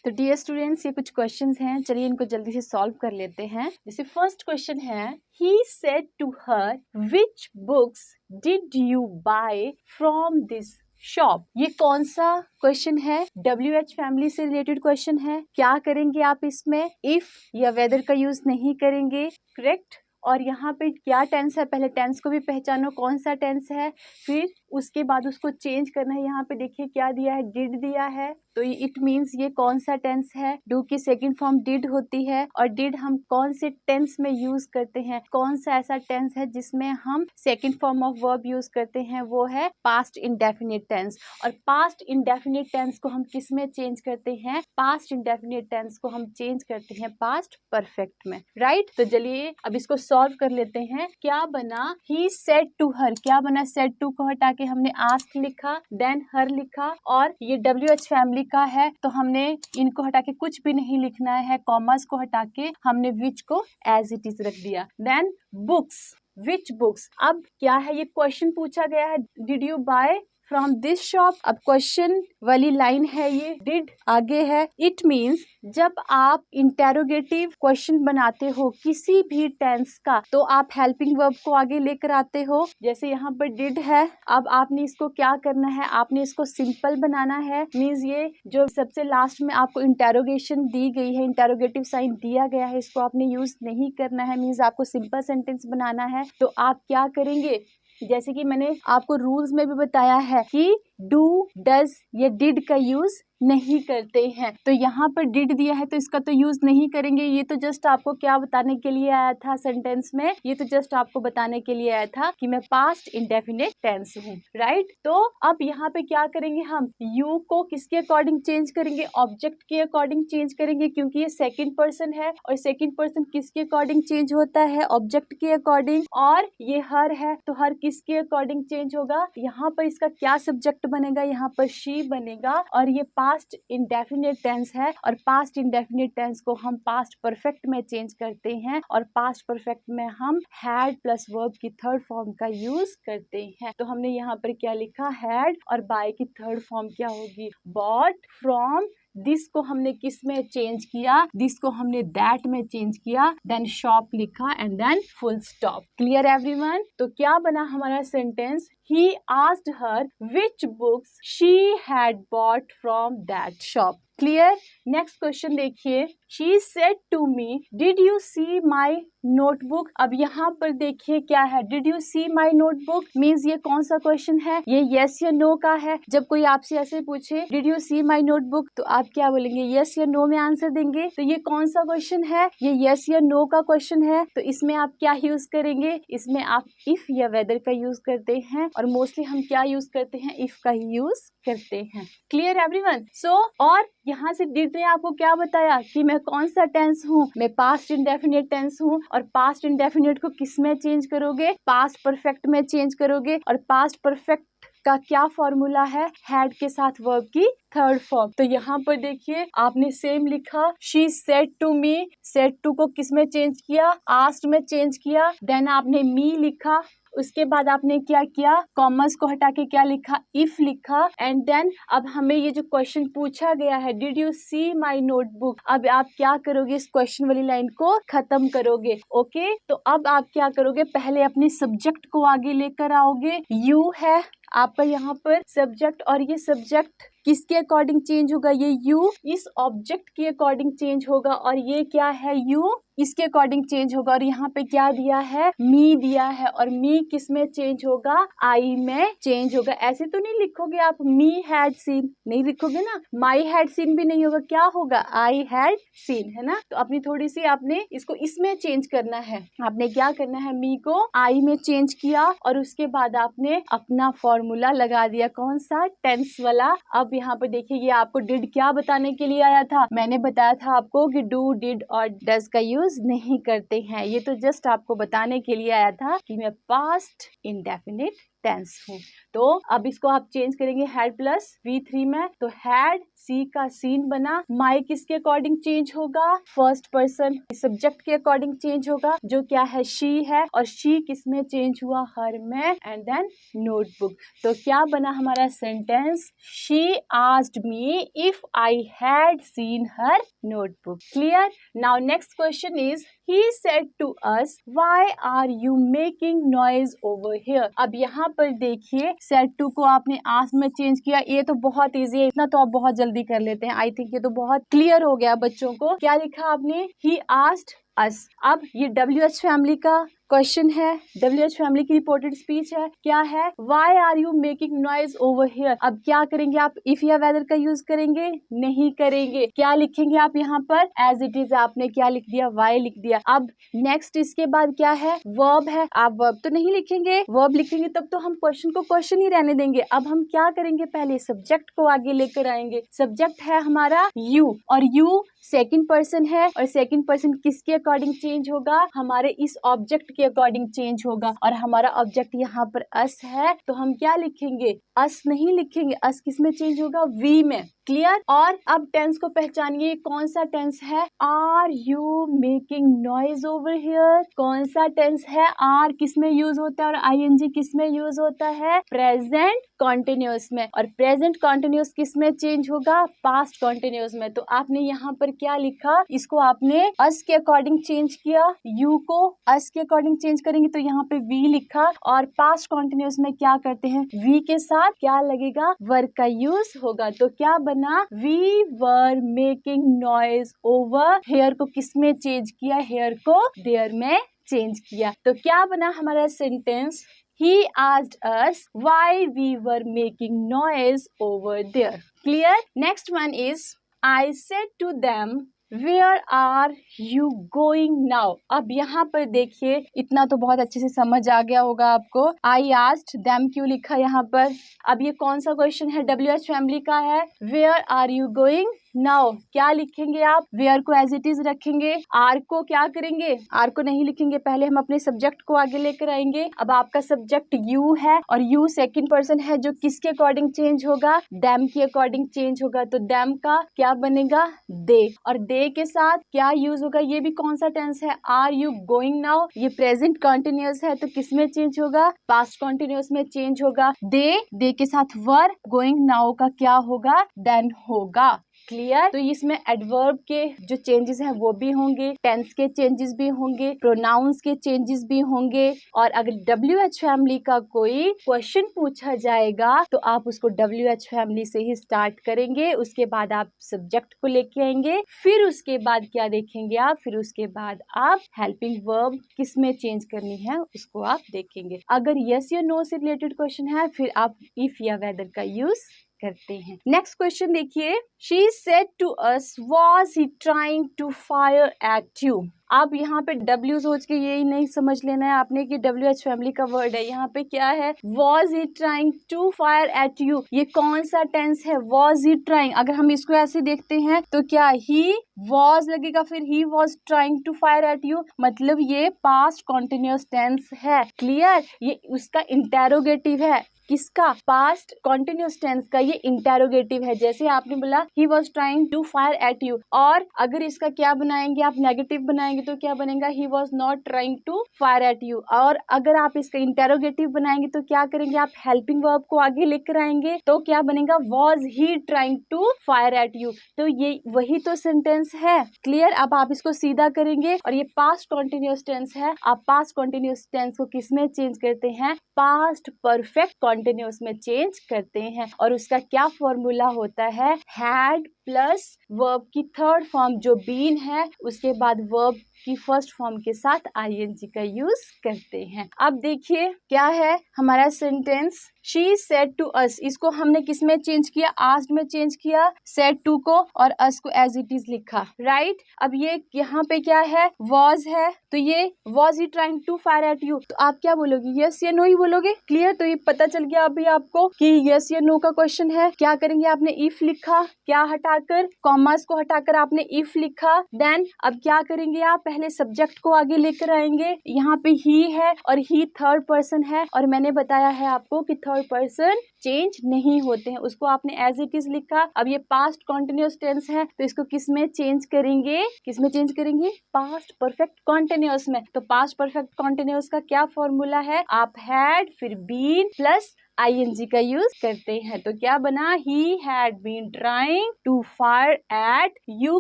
तो डियर स्टूडेंट्स, ये कुछ क्वेश्चंस हैं, चलिए इनको जल्दी से सॉल्व कर लेते हैं। जैसे फर्स्ट क्वेश्चन है, he said to her, which books did you buy from this shop. ये कौन सा क्वेश्चन है, WH फैमिली से रिलेटेड क्वेश्चन है। क्या करेंगे आप इसमें, इफ या वेदर का यूज नहीं करेंगे, करेक्ट। और यहाँ पे क्या टेंस है, पहले टेंस को भी पहचानो कौन सा टेंस है, फिर उसके बाद उसको चेंज करना है। यहाँ पे देखिए क्या दिया है, डिड दिया है, तो इट मीन्स ये कौन सा टेंस है, डू की सेकंड फॉर्म डिड होती है, और डिड हम कौन से टेंस में यूज करते हैं, कौन सा ऐसा टेंस है जिसमें हम second form of verb use करते हैं, वो है पास्ट इंडेफिनिट टेंस। और पास्ट इंडेफिनिट टेंस को हम किस में चेंज करते हैं, पास्ट इंडेफिनिट टेंस को हम चेंज करते हैं पास्ट परफेक्ट में, राइट। तो चलिए अब इसको सॉल्व कर लेते हैं। क्या बना, ही सेड टू हर, क्या बना, सेड टू को हटा के हमने आस्क लिखा, देन हर लिखा, और ये WH फैमिली लिखा है तो हमने इनको हटा के कुछ भी नहीं लिखना है, कॉमर्स को हटा के हमने विच को एज इट इज रख दिया। देन बुक्स, विच बुक्स, अब क्या है ये क्वेश्चन पूछा गया है, did you buy from this shop. अब क्वेश्चन वाली लाइन है ये, डिड आगे है, इट मीन्स जब आप इंटेरोगेटिव क्वेश्चन बनाते हो किसी भी टेंस का तो आप हेल्पिंग वर्ब को आगे लेकर आते हो। जैसे यहाँ पर डिड है, अब आपने इसको क्या करना है, आपने इसको सिंपल बनाना है। मीन्स ये जो सबसे लास्ट में आपको इंटेरोगेशन दी गई है, इंटेरोगेटिव साइन दिया गया है, इसको आपने यूज नहीं करना है। मीन्स आपको सिंपल सेंटेंस बनाना है। तो आप क्या करेंगे, जैसे कि मैंने आपको रूल्स में भी बताया है कि डू, डज या डिड का यूज नहीं करते हैं। तो यहाँ पर डिड दिया है तो इसका तो यूज नहीं करेंगे। ये तो जस्ट आपको क्या बताने के लिए आया था सेंटेंस में, ये तो जस्ट आपको बताने के लिए आया था कि मैं पास्ट इंडेफिनिट टेंस हूँ, राइट। तो अब यहाँ पे क्या करेंगे, हम यू को किसके अकॉर्डिंग चेंज करेंगे, ऑब्जेक्ट के अकॉर्डिंग चेंज करेंगे, क्योंकि ये सेकंड पर्सन है और सेकंड पर्सन किसके अकॉर्डिंग चेंज होता है, ऑब्जेक्ट के अकॉर्डिंग। और ये हर है तो हर किसके अकॉर्डिंग चेंज होगा, यहाँ पर इसका क्या सब्जेक्ट बनेगा, यहाँ पर शी बनेगा। और ये पास्ट इंडेफिनिट टेंस है और पास्ट इंडेफिनिट टेंस को हम पास्ट परफेक्ट में चेंज करते हैं और पास्ट परफेक्ट में हम हैड प्लस वर्ब की थर्ड फॉर्म का यूज करते हैं। तो हमने यहाँ पर क्या लिखा, हैड, और बाय की थर्ड फॉर्म क्या होगी, बॉट, फ्रॉम। दिस को हमने किस में चेंज किया, दिस को हमने दैट में चेंज किया, देन शॉप लिखा and then full stop. Clear everyone. तो क्या बना हमारा sentence, he asked her which books she had bought from that shop। Clear. Next question देखिए, she said to me did you see my notebook। अब यहाँ पर देखिए क्या है, did you see my notebook means ये कौन सा क्वेश्चन है, ये yes या no का है। जब कोई आपसे ऐसे पूछे did you see my notebook तो आप क्या बोलेंगे, yes या no में आंसर देंगे। तो ये कौन सा क्वेश्चन है, ये yes या no का क्वेश्चन है। तो इसमें आप क्या यूज करेंगे, इसमें आप if या whether का यूज करते हैं और मोस्टली हम क्या यूज करते हैं, if का ही यूज करते हैं। Clear everyone. सो और यहाँ से डिड ने आपको क्या बताया कि मैं कौन सा टेंस हूँ, मैं पास्ट इंडेफिनिट टेंस हूँ। और पास्ट इंडेफिनिट को किस में चेंज करोगे, पास्ट परफेक्ट में चेंज करोगे। और पास्ट परफेक्ट का क्या फॉर्मूला है, हैड के साथ वर्ब की थर्ड फॉर्म। तो यहाँ पर देखिए आपने सेम लिखा, she said to me, said to को किस में चेंज किया, आस्क्ड में चेंज किया। देन आपने मी लिखा, उसके बाद आपने क्या किया, कॉमर्स को हटा के क्या लिखा, इफ लिखा। एंड देन अब हमें ये जो क्वेश्चन पूछा गया है, did you see my notebook, अब आप क्या करोगे, इस क्वेश्चन वाली लाइन को खत्म करोगे। ओके तो अब आप क्या करोगे, पहले अपने सब्जेक्ट को आगे लेकर आओगे। यू है आपका यहाँ पर सब्जेक्ट, और ये सब्जेक्ट किसके अकॉर्डिंग चेंज होगा, ये यू इस ऑब्जेक्ट के अकॉर्डिंग चेंज होगा। और ये क्या है, यू इसके अकॉर्डिंग चेंज होगा। और यहाँ पे क्या दिया है, मी दिया है, और मी किस में चेंज होगा, आई में चेंज होगा। ऐसे तो नहीं लिखोगे आप मी हैड सीन, नहीं लिखोगे ना, माई हैड सीन भी नहीं होगा, क्या होगा, आई हैड सीन, है ना। तो अपनी थोड़ी सी आपने इसको इसमें चेंज करना है। आपने क्या करना है, मी को आई में चेंज किया और उसके बाद आपने अपना फॉर्मूला लगा दिया, कौन सा, टेंस वाला। अब यहाँ पे देखिए ये आपको डिड क्या बताने के लिए आया था, मैंने बताया था आपको कि डू, डिड और डज का यूज नहीं करते हैं। ये तो जस्ट आपको बताने के लिए आया था कि मैं पास्ट इंडेफिनिट टेंस हूँ। तो अब इसको आप चेंज करेंगे हैड प्लस V3 में, तो हैड सी का सीन बना, माई किसके अकॉर्डिंग चेंज होगा, फर्स्ट पर्सन सब्जेक्ट के अकॉर्डिंग चेंज होगा जो क्या है, शी है, और शी किस में चेंज हुआ, हर में। And then notebook. तो क्या बना हमारा sentence, she asked me if I had seen her notebook. Clear. Now next question is, he said to us why are you making noise over here। अब यहाँ पर देखिए said to को आपने asked में चेंज किया, ये तो बहुत इजी है, इतना तो आप बहुत जल्दी कर लेते हैं। आई थिंक ये तो बहुत क्लियर हो गया बच्चों को। क्या लिखा आपने, he asked us। अब ये WH फैमिली का क्वेश्चन है, WH फैमिली की रिपोर्टेड स्पीच है, क्या है, why are you making noise over here. अब क्या करेंगे आप, इफ या वेदर का यूज करेंगे, नहीं करेंगे। क्या लिखेंगे आप यहाँ पर, एज इट इज आपने क्या लिख दिया, वाई लिख दिया। अब नेक्स्ट इसके बाद क्या है, वर्ब है, आप वर्ब तो नहीं लिखेंगे, वर्ब लिखेंगे तब तो हम क्वेश्चन को क्वेश्चन ही रहने देंगे। अब हम क्या करेंगे, पहले सब्जेक्ट को आगे लेकर आएंगे। सब्जेक्ट है हमारा यू, और यू सेकंड पर्सन है, और सेकंड पर्सन किसके अकॉर्डिंग चेंज होगा, हमारे इस ऑब्जेक्ट के अकॉर्डिंग चेंज होगा। और हमारा ऑब्जेक्ट यहाँ पर अस है, तो हम क्या लिखेंगे, अस नहीं लिखेंगे। अस किस में चेंज होगा, वी में। क्लियर। और अब टेंस को पहचानिए, कौन सा टेंस है, are you making noise over here. कौन सा टेंस है, आर किस में यूज होता है और आईएनजी किस में यूज होता है, प्रेजेंट कॉन्टिन्यूअस में। और प्रेजेंट कॉन्टिन्यूअस किस में चेंज होगा, पास्ट कॉन्टिन्यूअस में। तो आपने यहाँ पर क्या लिखा, इसको आपने अस के अकॉर्डिंग चेंज किया, यू को अस के अकॉर्डिंग चेंज करेंगे तो यहाँ पे वी लिखा। और पास्ट कॉन्टिन्यूअस में क्या करते हैं, वी के साथ क्या लगेगा, वर्क का यूज होगा। तो क्या बना, we were making noise over here को किस में चेंज किया, हेयर को देयर में चेंज किया। तो क्या बना हमारा sentence, He asked us why we were making noise over there. Clear? Next one is, I said to them, Where are you going now? अब यहाँ पर देखिए, इतना तो बहुत अच्छे से समझ आ गया होगा आपको। I asked them क्यों लिखा यहाँ पर। अब ये कौन सा क्वेश्चन है, WH फैमिली का है। Where are you going now? क्या लिखेंगे आप, where को एज इट इज रखेंगे, आर को क्या करेंगे, आर को नहीं लिखेंगे, पहले हम अपने सब्जेक्ट को आगे लेकर आएंगे। अब आपका सब्जेक्ट यू है और यू सेकंड पर्सन है जो किसके अकॉर्डिंग चेंज होगा, देम के अकॉर्डिंग चेंज होगा। तो देम का क्या बनेगा, दे। और दे के साथ क्या यूज होगा, ये भी कौन सा टेंस है, आर यू गोइंग नाउ, ये प्रेजेंट कॉन्टिन्यूअस है तो किस में चेंज होगा, पास्ट कॉन्टिन्यूअस में चेंज होगा। दे के साथ वर, गोइंग नाउ का क्या होगा, देन होगा। क्लियर। तो इसमें एडवर्ब के जो चेंजेस हैं वो भी होंगे, टेंस के चेंजेस भी होंगे, प्रोनाउंस के चेंजेस भी होंगे। और अगर WH फैमिली का कोई क्वेश्चन पूछा जाएगा तो आप उसको WH फैमिली से ही स्टार्ट करेंगे, उसके बाद आप सब्जेक्ट को लेके आएंगे, फिर उसके बाद क्या देखेंगे आप, फिर उसके बाद आप हेल्पिंग वर्ब किस में चेंज करनी है उसको आप देखेंगे। अगर यस या नो से रिलेटेड क्वेश्चन है फिर आप इफ या वेदर का यूज करते हैं। नेक्स्ट क्वेश्चन देखिए, she said to us, was he trying to fire at you? आप यहाँ पे W सोच के यही नहीं समझ लेना है आपने कि WH फैमिली का वर्ड है। यहाँ पे क्या है, was he trying to fire at you, ये कौन सा टेंस है, was he trying। अगर हम इसको ऐसे देखते हैं तो क्या he was लगेगा, फिर he was trying to fire at you, मतलब ये पास्ट कॉन्टिन्यूअस टेंस है। क्लियर। ये उसका इंटेरोगेटिव है, किसका, पास्ट कॉन्टिन्यूअस टेंस का ये इंटेरोगेटिव है। जैसे आपने बोला he was trying to fire at you, और अगर इसका क्या बनाएंगे आप, नेगेटिव बनाएंगे तो क्या बनेगा, he was not trying to fire at you। और अगर आप इसका इंटेरोगेटिव बनाएंगे तो क्या करेंगे आप, हेल्पिंग वर्ब को आगे लेकर आएंगे तो क्या बनेगा, was he trying to fire at you। तो ये वही तो सेंटेंस है। क्लियर। अब आप इसको सीधा करेंगे और ये पास्ट कॉन्टिन्यूअस टेंस है। आप पास्ट कॉन्टिन्यूअस टेंस को किस में चेंज करते हैं, पास्ट परफेक्ट कॉन्टिन्यूअस में चेंज करते हैं। और उसका क्या फॉर्मूला होता है, हैड प्लस वर्ब की थर्ड फॉर्म जो बीन है, उसके बाद वर्ब की फर्स्ट फॉर्म के साथ आईएनजी का यूज करते हैं। अब देखिए क्या है हमारा sentence, she said to us, इसको हमने किस में चेंज किया, asked में चेंज किया, said to को, और us को as it is लिखा, राइट। अब ये यहाँ पे क्या है, was है, तो ये was he trying to fire at you, तो आप क्या बोलोगे, yes या no ही बोलोगे। क्लियर। तो ये पता चल गया अभी आपको कि yes या no का क्वेश्चन है। क्या करेंगे, आपने if लिखा, क्या हटाकर, कॉमर्स को हटाकर आपने if लिखा। देन अब क्या करेंगे आप, पहले सब्जेक्ट को आगे लेकर आएंगे। यहाँ पे ही है और ही थर्ड पर्सन है, और मैंने बताया है आपको कि थर्ड पर्सन चेंज नहीं होते हैं, उसको आपने एज इट इज लिखा। अब ये पास्ट कॉन्टिन्यूअस टेंस है तो इसको किस में चेंज करेंगे, किस में चेंज करेंगे, पास्ट परफेक्ट कॉन्टिन्यूअस में। तो पास्ट परफेक्ट कॉन्टिन्यूअस का क्या फॉर्मूला है, आप हैड फिर बीन प्लस आईएनजी का यूज करते हैं। तो क्या बना, he had been trying to fire at you,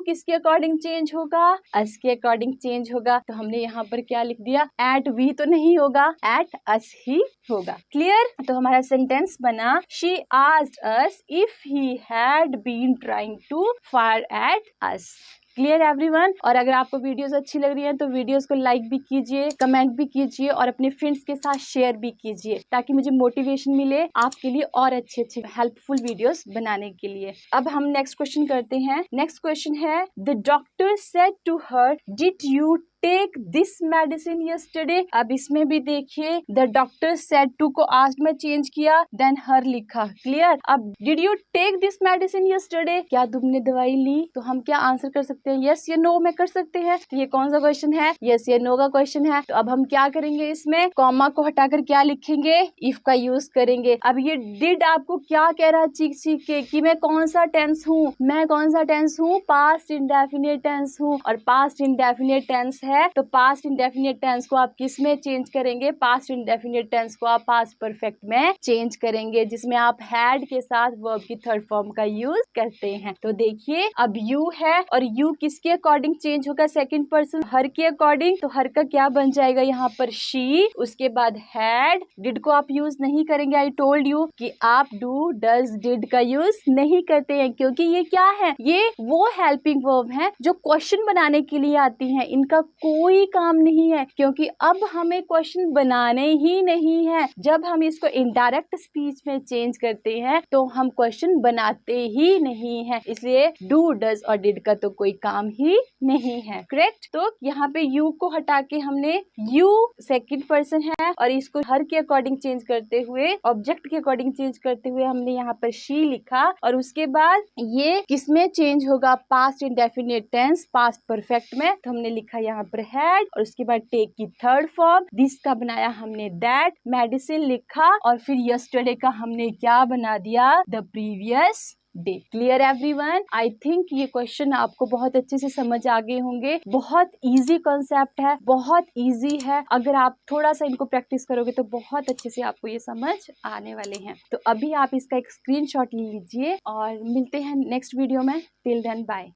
किसके अकॉर्डिंग चेंज होगा, अस के अकॉर्डिंग चेंज होगा। तो हमने यहाँ पर क्या लिख दिया, एट वी तो नहीं होगा, एट अस ही होगा। क्लियर। तो हमारा सेंटेंस बना, she asked us if he had been trying to fire at us. Clear everyone. और अगर आपको वीडियोस अच्छी लग रही है तो वीडियोस को लाइक भी कीजिए, कमेंट भी कीजिए और अपने फ्रेंड्स के साथ शेयर भी कीजिए, ताकि मुझे मोटिवेशन मिले आपके लिए और अच्छे अच्छे हेल्पफुल वीडियोस बनाने के लिए। अब हम नेक्स्ट क्वेश्चन करते हैं। नेक्स्ट क्वेश्चन है, the doctor said to her, did you take this medicine yesterday? अब इसमें भी देखिए द डॉक्टर सेड टू को आस्क्ड में चेंज किया, देन हर लिखा। क्लियर? अब did you take this medicine yesterday? क्या तुमने दवाई ली? तो हम क्या आंसर कर सकते हैं? यस या नो में कर सकते हैं। तो ये कौन सा क्वेश्चन है? यस या नो का क्वेश्चन है। तो अब हम क्या करेंगे, इसमें कॉमा को हटाकर क्या लिखेंगे? इफ का यूज करेंगे। अब ये डिड आपको क्या कह रहा है चीख चीख के कि मैं कौन सा टेंस हूँ? मैं कौन सा टेंस हूँ? पास्ट इंडेफिनिट टेंस हूँ। और पास्ट इंडेफिनिट टेंस है तो पास्ट इंडेफिनिट टेंस को आप किस में चेंज करेंगे? पास्ट इंडेफिनिट टेंस को आप पास्ट परफेक्ट में चेंज करेंगे, जिसमें आप हैड के साथ वर्ब की थर्ड फॉर्म का यूज करते हैं। तो देखिए अब यू है और यू किसके अकॉर्डिंग चेंज होगा? सेकंड पर्सन हर के अकॉर्डिंग। तो हर का क्या बन जाएगा यहाँ पर? शी। उसके बाद हैड। डिड को आप यूज नहीं करेंगे। आई टोल्ड यू कि आप डू डज डिड का यूज नहीं करते हैं, क्योंकि ये क्या है? ये वो हेल्पिंग वर्ब है जो क्वेश्चन बनाने के लिए आती हैं। इनका कोई काम नहीं है, क्योंकि अब हमें क्वेश्चन बनाने ही नहीं है। जब हम इसको इनडायरेक्ट स्पीच में चेंज करते हैं तो हम क्वेश्चन बनाते ही नहीं है। इसलिए डू डज और डिड का तो कोई काम ही नहीं है। करेक्ट? तो यहाँ पे यू को हटा के हमने यू सेकंड पर्सन है और इसको हर के अकॉर्डिंग चेंज करते हुए, ऑब्जेक्ट के अकॉर्डिंग चेंज करते हुए हमने यहाँ पर शी लिखा। और उसके बाद ये किसमें चेंज होगा? Past indefinite tense, past perfect में। तो हमने लिखा यहाँ पर हैड और उसके बाद टेक की थर्ड फॉर्म, दिस का बनाया हमने दैट, मेडिसिन लिखा और फिर यस्टरडे का हमने क्या बना दिया? The previous day. Clear everyone? I think ये क्वेश्चन आपको बहुत अच्छे से समझ आ गए होंगे। बहुत इजी कॉन्सेप्ट है, बहुत इजी है। अगर आप थोड़ा सा इनको प्रैक्टिस करोगे तो बहुत अच्छे से आपको ये समझ आने वाले हैं। तो अभी आप इसका एक स्क्रीनशॉट ले लीजिए और मिलते हैं नेक्स्ट वीडियो में। Till then bye.